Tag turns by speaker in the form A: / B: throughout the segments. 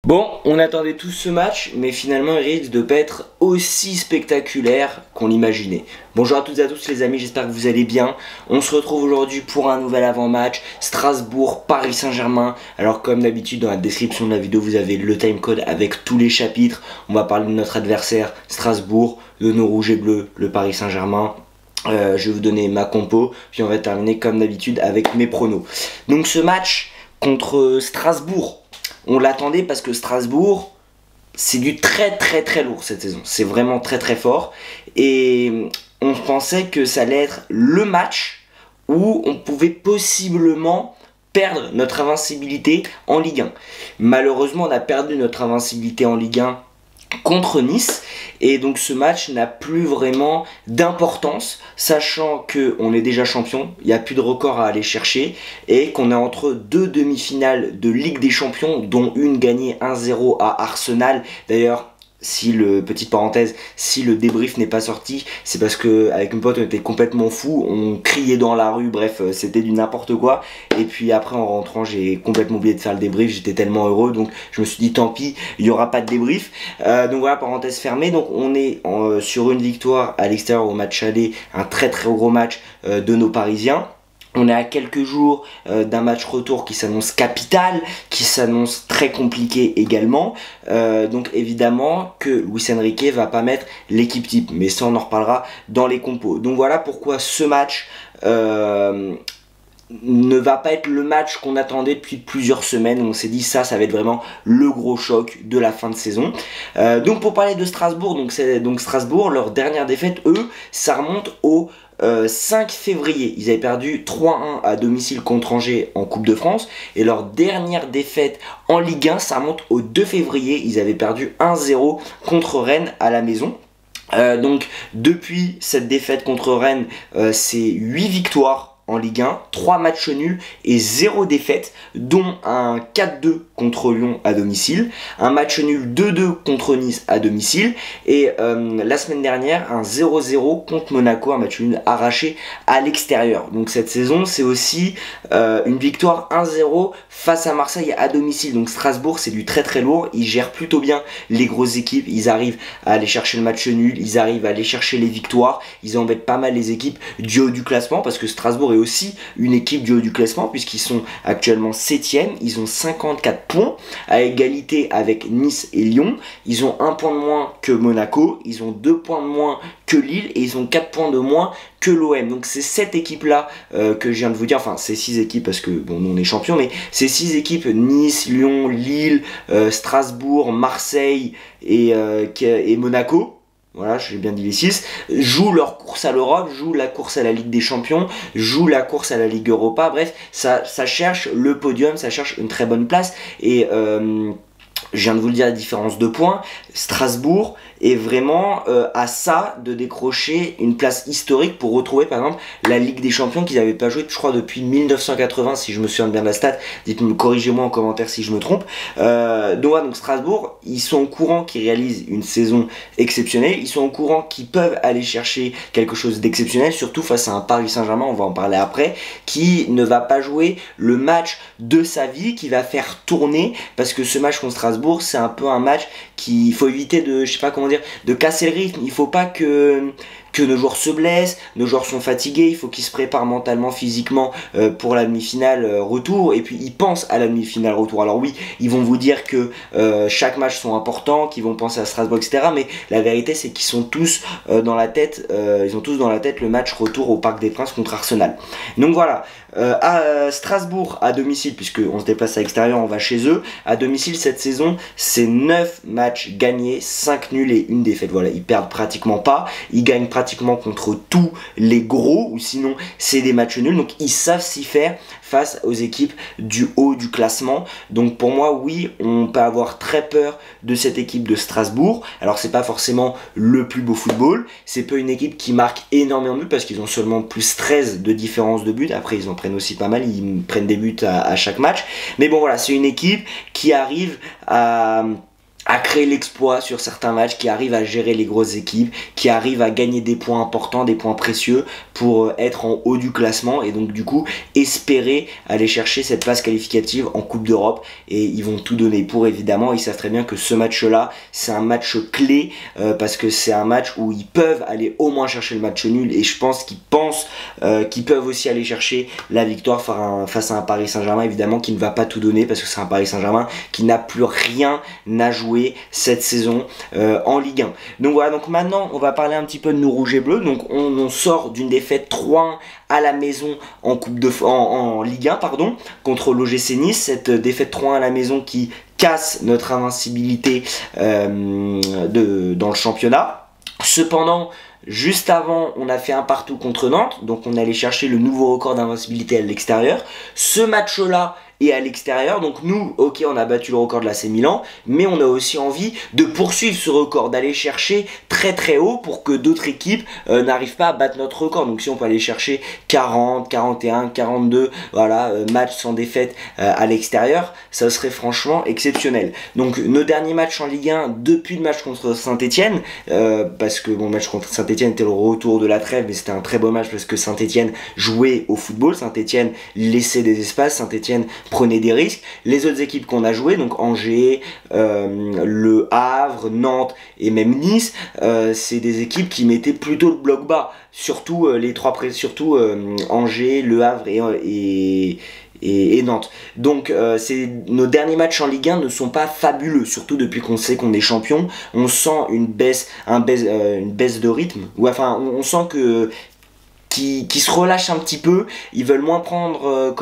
A: Bon, on attendait tous ce match, mais finalement il risque de pas être aussi spectaculaire qu'on l'imaginait. Bonjour à toutes et à tous les amis, j'espère que vous allez bien. On se retrouve aujourd'hui pour un nouvel avant-match, Strasbourg-Paris Saint-Germain. Alors comme d'habitude dans la description de la vidéo vous avez le timecode avec tous les chapitres. On va parler de notre adversaire, Strasbourg, de nos rouges et bleus, le Paris Saint-Germain. Je vais vous donner ma compo, puis on va terminer comme d'habitude avec mes pronos. Donc ce match contre Strasbourg, on l'attendait parce que Strasbourg, c'est du très lourd cette saison. C'est vraiment très fort. Et on pensait que ça allait être le match où on pouvait possiblement perdre notre invincibilité en Ligue 1. Malheureusement, on a perdu notre invincibilité en Ligue 1 contre Nice, et donc ce match n'a plus vraiment d'importance, sachant qu'on est déjà champion, il n'y a plus de record à aller chercher, et qu'on est entre deux demi-finales de Ligue des Champions, dont une gagnée 1-0 à Arsenal. D'ailleurs, si petite parenthèse, si le débrief n'est pas sorti, c'est parce que avec une pote on était complètement fou, on criait dans la rue, bref c'était du n'importe quoi. Et puis après en rentrant j'ai complètement oublié de faire le débrief, j'étais tellement heureux, donc je me suis dit tant pis, il n'y aura pas de débrief. Donc voilà, parenthèse fermée. Donc on est sur une victoire à l'extérieur au match aller, un très gros match de nos Parisiens. On est à quelques jours d'un match retour qui s'annonce capital, qui s'annonce très compliqué également. Donc évidemment que Luis Enrique va pas mettre l'équipe type, mais ça on en reparlera dans les compos. Donc voilà pourquoi ce match ne va pas être le match qu'on attendait depuis plusieurs semaines. On s'est dit ça va être vraiment le gros choc de la fin de saison. Donc pour parler de Strasbourg, donc Strasbourg, leur dernière défaite, eux, ça remonte au 5 février, ils avaient perdu 3-1 à domicile contre Angers en Coupe de France, et leur dernière défaite en Ligue 1, ça remonte au 2 février, ils avaient perdu 1-0 contre Rennes à la maison. Donc depuis cette défaite contre Rennes, c'est 8 victoires en Ligue 1, 3 matchs nuls et 0 défaite, dont un 4-2 contre Lyon à domicile, un match nul 2-2 contre Nice à domicile, et la semaine dernière un 0-0 contre Monaco, un match nul arraché à l'extérieur. Donc cette saison c'est aussi une victoire 1-0 face à Marseille à domicile. Donc Strasbourg c'est du très lourd, ils gèrent plutôt bien les grosses équipes, ils arrivent à aller chercher le match nul, ils arrivent à aller chercher les victoires, ils embêtent pas mal les équipes du haut du classement, parce que Strasbourg est aussi une équipe du haut du classement puisqu'ils sont actuellement 7e, ils ont 54 points à égalité avec Nice et Lyon, ils ont 1 point de moins que Monaco, ils ont 2 points de moins que Lille et ils ont 4 points de moins que l'OM. Donc c'est cette équipe là que je viens de vous dire, enfin c'est 6 équipes parce que bon nous on est champions, mais c'est 6 équipes, Nice, Lyon, Lille, Strasbourg, Marseille et Monaco. Voilà, j'ai bien dit les 6, jouent leur course à l'Europe, jouent la course à la Ligue des Champions, jouent la course à la Ligue Europa, bref, ça cherche le podium, ça cherche une très bonne place, et je viens de vous le dire, la différence de points, Strasbourg est vraiment à ça de décrocher une place historique pour retrouver par exemple la Ligue des Champions qu'ils n'avaient pas joué je crois depuis 1980 si je me souviens bien de la stat, dites-moi, corrigez-moi en commentaire si je me trompe. Donc Strasbourg, ils sont au courant qu'ils réalisent une saison exceptionnelle, ils sont au courant qu'ils peuvent aller chercher quelque chose d'exceptionnel, surtout face à un Paris Saint-Germain, on va en parler après, qui ne va pas jouer le match de sa vie, qui va faire tourner, parce que ce match contre Strasbourg c'est un peu un match qu'il faut éviter de, je sais pas comment dire, de casser le rythme. Il faut pas que nos joueurs se blessent, nos joueurs sont fatigués, il faut qu'ils se préparent mentalement, physiquement pour la demi-finale retour, et puis ils pensent à la demi-finale retour. Alors oui, ils vont vous dire que chaque match sont importants, qu'ils vont penser à Strasbourg, etc. Mais la vérité c'est qu'ils sont tous dans la tête, ils ont tous dans la tête le match retour au Parc des Princes contre Arsenal. Donc voilà, à Strasbourg à domicile, puisque on se déplace à l'extérieur, on va chez eux, à domicile cette saison c'est 9 matchs gagnés, 5 nuls et 1 défaite. Voilà, ils perdent pratiquement pas, ils gagnent pratiquement contre tous les gros, ou sinon c'est des matchs nuls, donc ils savent s'y faire face aux équipes du haut du classement. Donc pour moi oui, on peut avoir très peur de cette équipe de Strasbourg. Alors c'est pas forcément le plus beau football, c'est pas une équipe qui marque énormément de buts parce qu'ils ont seulement plus 13 de différence de buts, après ils en prennent aussi pas mal, ils prennent des buts à chaque match, mais bon voilà, c'est une équipe qui arrive à à créer l'exploit sur certains matchs, qui arrive à gérer les grosses équipes, qui arrive à gagner des points importants, des points précieux pour être en haut du classement et donc du coup espérer aller chercher cette place qualificative en Coupe d'Europe. Et ils vont tout donner pour, évidemment. Ils savent très bien que ce match-là, c'est un match clé parce que c'est un match où ils peuvent aller au moins chercher le match nul, et je pense qu'ils pensent qu'ils peuvent aussi aller chercher la victoire face à un Paris Saint-Germain, évidemment, qui ne va pas tout donner parce que c'est un Paris Saint-Germain qui n'a plus rien à jouer cette saison en Ligue 1. Donc voilà, donc maintenant on va parler un petit peu de nos rouges et bleus. Donc on sort d'une défaite 3-1 à la maison en Ligue 1 pardon, contre l'OGC Nice. Cette défaite 3-1 à la maison qui casse notre invincibilité dans le championnat. Cependant, juste avant, on a fait un partout contre Nantes, donc on allait chercher le nouveau record d'invincibilité à l'extérieur. Ce match-là est à l'extérieur, donc nous, ok, on a battu le record de l'AC Milan, mais on a aussi envie de poursuivre ce record, d'aller chercher très très haut pour que d'autres équipes n'arrivent pas à battre notre record. Donc si on peut aller chercher 40, 41, 42, voilà, matchs sans défaite à l'extérieur, ça serait franchement exceptionnel. Donc nos derniers matchs en Ligue 1 depuis le match contre Saint-Etienne, parce que mon match contre Saint-Etienne était le retour de la trêve, mais c'était un très beau match parce que Saint-Etienne jouait au football, Saint-Etienne laissait des espaces, Saint-Etienne prenait des risques. Les autres équipes qu'on a jouées, donc Angers, Le Havre, Nantes et même Nice, c'est des équipes qui mettaient plutôt le bloc bas, surtout Angers, Le Havre et Nantes. Donc nos derniers matchs en Ligue 1 ne sont pas fabuleux, surtout depuis qu'on sait qu'on est champion. On sent une baisse de rythme, ou enfin on sent que qui se relâchent un petit peu, ils veulent moins prendre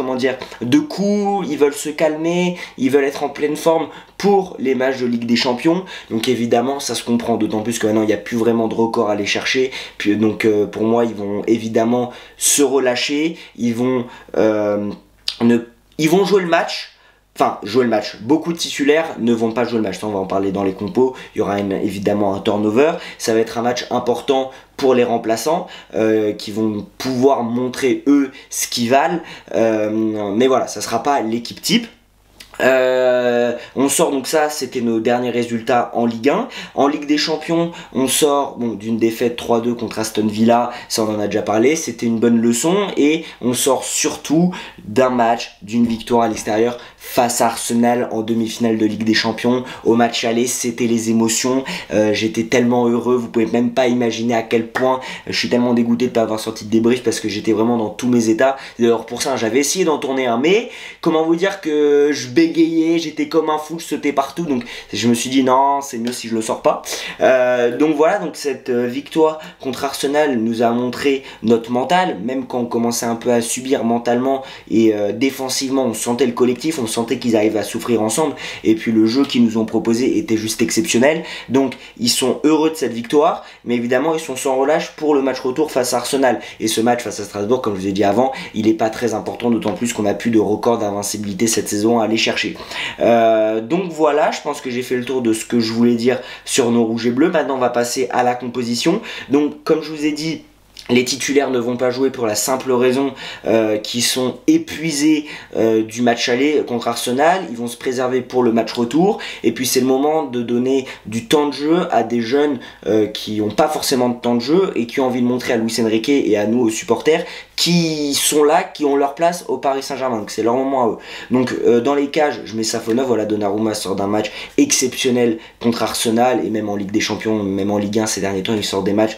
A: de coups, ils veulent se calmer, ils veulent être en pleine forme pour les matchs de Ligue des Champions. Donc évidemment ça se comprend, d'autant plus que maintenant il n'y a plus vraiment de record à aller chercher. Puis, donc pour moi ils vont évidemment se relâcher, ils vont jouer le match. Enfin, jouer le match. Beaucoup de titulaires ne vont pas jouer le match. Ça, on va en parler dans les compos. Il y aura évidemment un turnover. Ça va être un match important pour les remplaçants qui vont pouvoir montrer eux ce qu'ils valent. Mais voilà, ça ne sera pas l'équipe type. On sort, donc ça c'était nos derniers résultats en Ligue 1. En Ligue des Champions on sort d'une défaite 3-2 contre Aston Villa, ça on en a déjà parlé, c'était une bonne leçon. Et on sort surtout d'un match, d'une victoire à l'extérieur face à Arsenal en demi-finale de Ligue des Champions. Au match aller c'était les émotions, j'étais tellement heureux, vous pouvez même pas imaginer à quel point je suis tellement dégoûté de ne pas avoir sorti de débrief parce que j'étais vraiment dans tous mes états. D'ailleurs pour ça j'avais essayé d'en tourner un, mais comment vous dire que je bégayais, j'étais comme un fou, je sautais partout, donc je me suis dit non, c'est mieux si je le sors pas. Donc voilà, donc cette victoire contre Arsenal nous a montré notre mental, même quand on commençait un peu à subir mentalement et défensivement, on sentait le collectif, on sentait qu'ils arrivaient à souffrir ensemble, et puis le jeu qu'ils nous ont proposé était juste exceptionnel. Donc ils sont heureux de cette victoire, mais évidemment ils sont sans relâche pour le match retour face à Arsenal. Et ce match face à Strasbourg, comme je vous ai dit avant, il n'est pas très important, d'autant plus qu'on n'a plus de record d'invincibilité cette saison à aller chercher. Donc voilà, je pense que j'ai fait le tour de ce que je voulais dire sur nos rouges et bleus. Maintenant on va passer à la composition. Donc comme je vous ai dit, les titulaires ne vont pas jouer pour la simple raison qu'ils sont épuisés du match aller contre Arsenal. Ils vont se préserver pour le match retour. Et puis c'est le moment de donner du temps de jeu à des jeunes qui n'ont pas forcément de temps de jeu et qui ont envie de montrer à Luis Enrique et à nous, aux supporters, qui sont là, qui ont leur place au Paris Saint-Germain. Donc c'est leur moment à eux. Donc dans les cages, je mets Safonov. Voilà, Donnarumma sort d'un match exceptionnel contre Arsenal, et même en Ligue des Champions, même en Ligue 1 ces derniers temps, il sort des matchs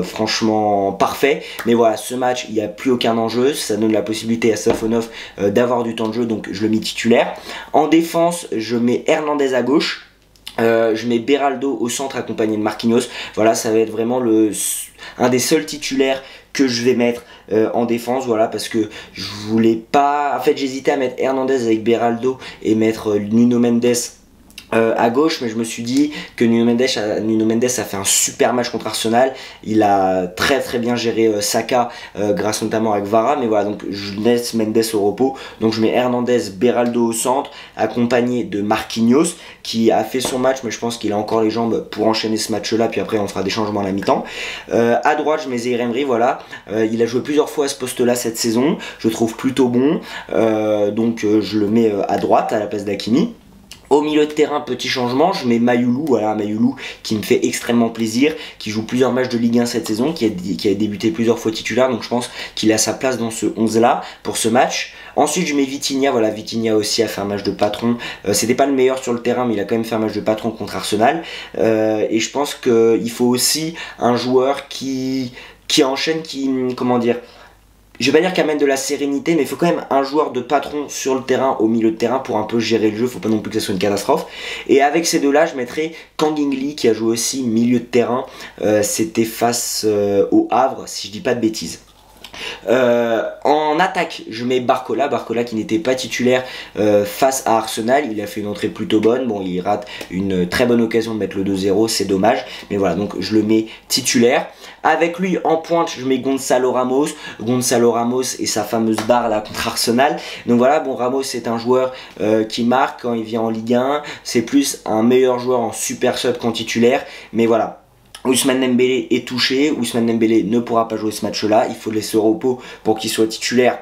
A: franchement parfait. Mais voilà, ce match il n'y a plus aucun enjeu, ça donne la possibilité à Safonov d'avoir du temps de jeu, donc je le mets titulaire. En défense je mets Hernandez à gauche, je mets Beraldo au centre accompagné de Marquinhos. Voilà, ça va être vraiment un des seuls titulaires que je vais mettre en défense, voilà, parce que je voulais pas, en fait j'hésitais à mettre Hernandez avec Beraldo et mettre Nuno Mendes à gauche, mais je me suis dit que Nuno Mendes a fait un super match contre Arsenal. Il a très très bien géré Saka grâce notamment à Kvara, mais voilà, donc je laisse Mendes au repos. Donc je mets Hernandez, Beraldo au centre accompagné de Marquinhos qui a fait son match, mais je pense qu'il a encore les jambes pour enchaîner ce match là, puis après on fera des changements à la mi-temps. À droite je mets Zaïre Emery, voilà, il a joué plusieurs fois à ce poste là cette saison, je le trouve plutôt bon, donc je le mets à droite à la place d'Hakimi. Au milieu de terrain, petit changement, je mets Mayoulou, voilà, Mayoulou qui me fait extrêmement plaisir, qui joue plusieurs matchs de Ligue 1 cette saison, qui a débuté plusieurs fois titulaire, donc je pense qu'il a sa place dans ce 11 là pour ce match. Ensuite je mets Vitinha, voilà, Vitinha aussi a fait un match de patron, c'était pas le meilleur sur le terrain mais il a quand même fait un match de patron contre Arsenal, et je pense qu'il faut aussi un joueur qui enchaîne, comment dire, je vais pas dire qu'il amène de la sérénité, mais il faut quand même un joueur de patron sur le terrain, au milieu de terrain, pour un peu gérer le jeu. Faut pas non plus que ça soit une catastrophe. Et avec ces deux-là, je mettrai Kang In Lee qui a joué aussi milieu de terrain. C'était face au Havre, si je dis pas de bêtises. En attaque, je mets Barcola qui n'était pas titulaire face à Arsenal. Il a fait une entrée plutôt bonne. Bon, il rate une très bonne occasion de mettre le 2-0, c'est dommage. Mais voilà, donc je le mets titulaire. Avec lui en pointe, je mets Gonzalo Ramos et sa fameuse barre là contre Arsenal. Donc voilà, bon, Ramos c'est un joueur qui marque quand il vient en Ligue 1. C'est plus un meilleur joueur en super sub qu'en titulaire. Mais voilà. Ousmane Dembélé est touché, Ousmane Dembélé ne pourra pas jouer ce match-là, il faut laisser au repos pour qu'il soit titulaire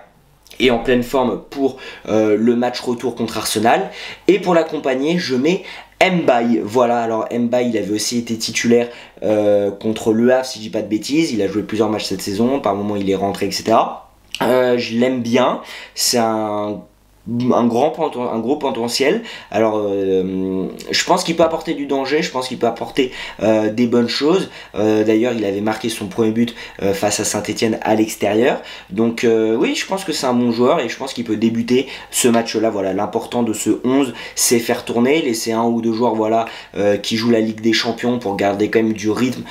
A: et en pleine forme pour le match retour contre Arsenal. Et pour l'accompagner, je mets Mbaye. Voilà, alors Mbaye, il avait aussi été titulaire contre Le Havre, si je dis pas de bêtises, il a joué plusieurs matchs cette saison, par moments il est rentré, etc. Je l'aime bien, c'est un gros potentiel. Alors je pense qu'il peut apporter du danger, je pense qu'il peut apporter des bonnes choses. D'ailleurs il avait marqué son premier but face à Saint-Etienne à l'extérieur. Donc oui, je pense que c'est un bon joueur et je pense qu'il peut débuter ce match là. Voilà, l'important de ce 11 c'est faire tourner, laisser un ou deux joueurs, voilà, qui jouent la Ligue des Champions pour garder quand même du rythme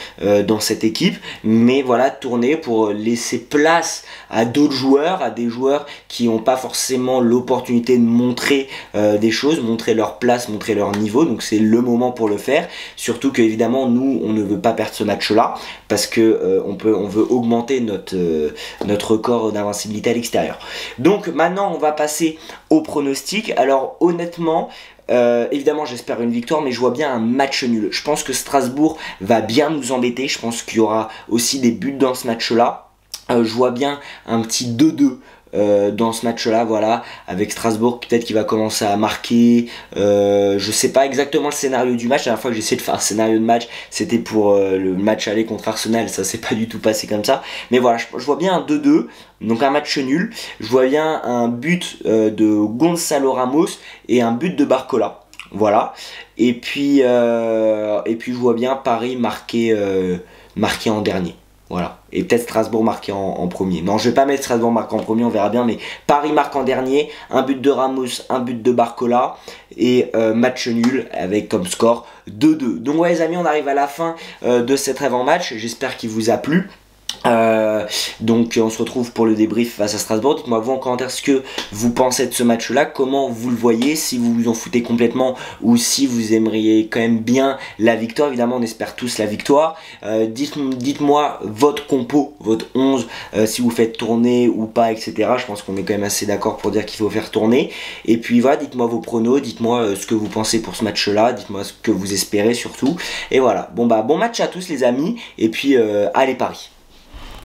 A: dans cette équipe, mais voilà, tourner pour laisser place à d'autres joueurs, à des joueurs qui n'ont pas forcément l'opportunité de montrer des choses, montrer leur place, montrer leur niveau. Donc c'est le moment pour le faire, surtout que évidemment nous on ne veut pas perdre ce match là parce que on veut augmenter notre record d'invincibilité à l'extérieur. Donc maintenant on va passer au pronostic. Alors honnêtement, évidemment j'espère une victoire, mais je vois bien un match nul. Je pense que Strasbourg va bien nous embêter, je pense qu'il y aura aussi des buts dans ce match là. Je vois bien un petit 2-2 dans ce match là, voilà, avec Strasbourg peut-être qu'il va commencer à marquer. Je sais pas exactement le scénario du match. La dernière fois que j'ai essayé de faire un scénario de match, c'était pour le match aller contre Arsenal, ça s'est pas du tout passé comme ça, mais voilà, je vois bien un 2-2, donc un match nul. Je vois bien un but de Gonzalo Ramos et un but de Barcola, voilà, et puis je vois bien Paris marquer en dernier. Voilà, et peut-être Strasbourg marqué en premier. Non, je vais pas mettre Strasbourg marqué en premier, on verra bien, mais Paris marque en dernier, un but de Ramos, un but de Barcola, et match nul avec comme score 2-2. Donc ouais les amis, on arrive à la fin de cette avant-match, j'espère qu'il vous a plu. Donc on se retrouve pour le débrief face à Strasbourg. Dites-moi vous en commentaire ce que vous pensez de ce match là, comment vous le voyez, si vous vous en foutez complètement ou si vous aimeriez quand même bien la victoire. Évidemment on espère tous la victoire. Dites-moi votre compo, votre 11, si vous faites tourner ou pas, etc. Je pense qu'on est quand même assez d'accord pour dire qu'il faut faire tourner. Et puis voilà, dites-moi vos pronos, dites-moi ce que vous pensez pour ce match là, dites-moi ce que vous espérez surtout. Et voilà, bon match à tous les amis, et puis allez Paris.